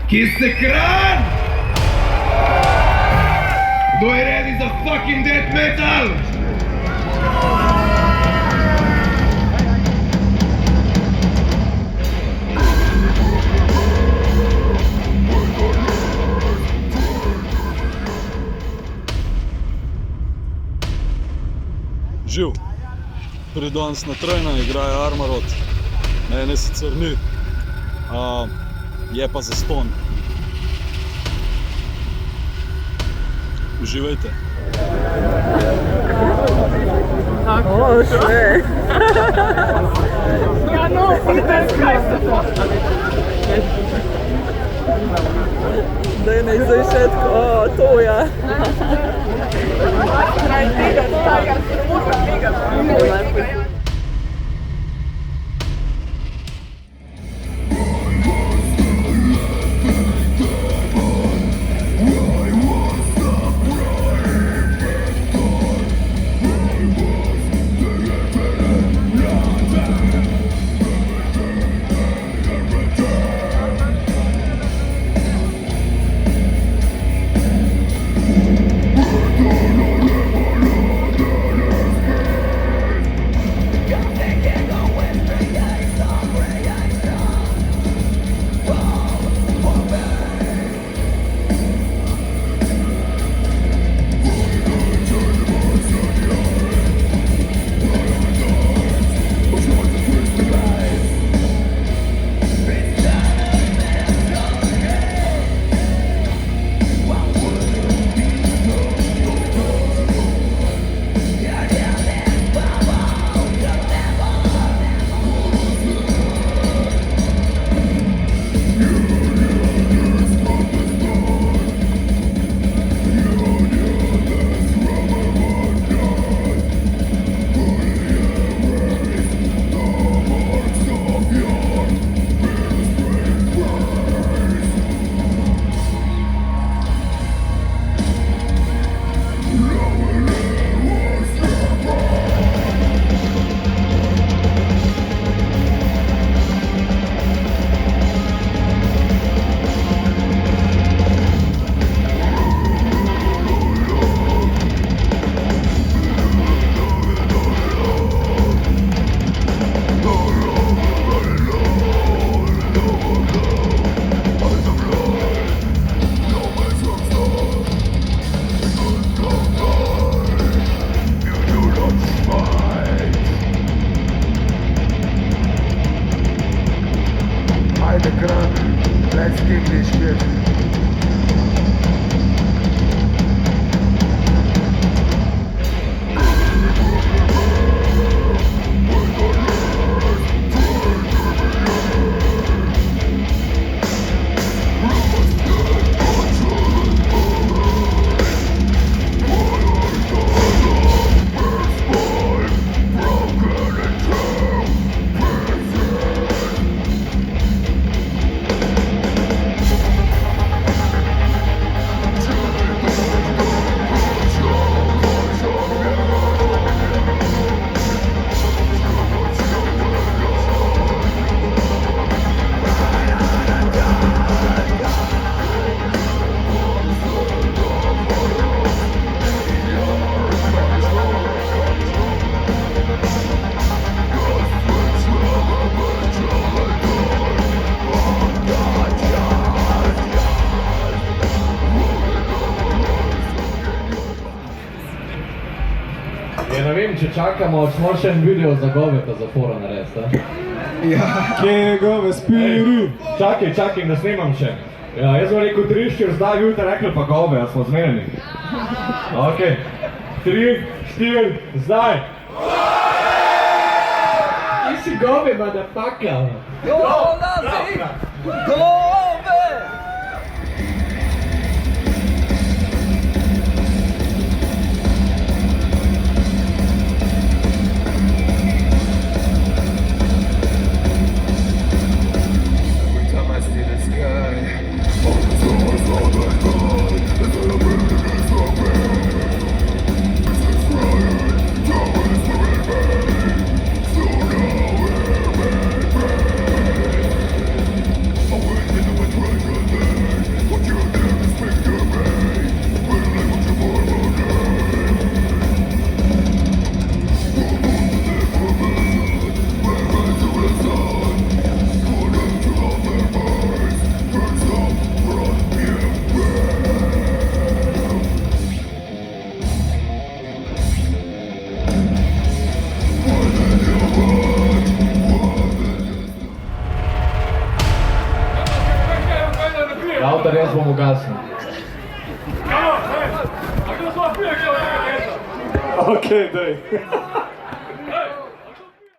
Kiss ekran! Kdo je ready za fucking death metal? Živ, pri danes na trojna igrajo Armarot, mene sicer ni, je pa zaston. Uživajte. O, še! Ja, no, vidiš, kaj se to! Daj ne zdaj še tako, o, to ja! Kraj tega, staja, se mora tega! Let's kick this shit. Ja, ne vem, če čakamo, smo še en video za goveta zapora narediti, Ja. Kje je gove spiri? Čakaj, ne snemam še. Ja, jaz bom rekel 3-4, zdaj vi boste rekli pa gove, a smo zmenjeni. Ok, 3-4, zdaj! Ti si gove, motherfucker! Avtor, jaz bom ugasnil. Ok, daj.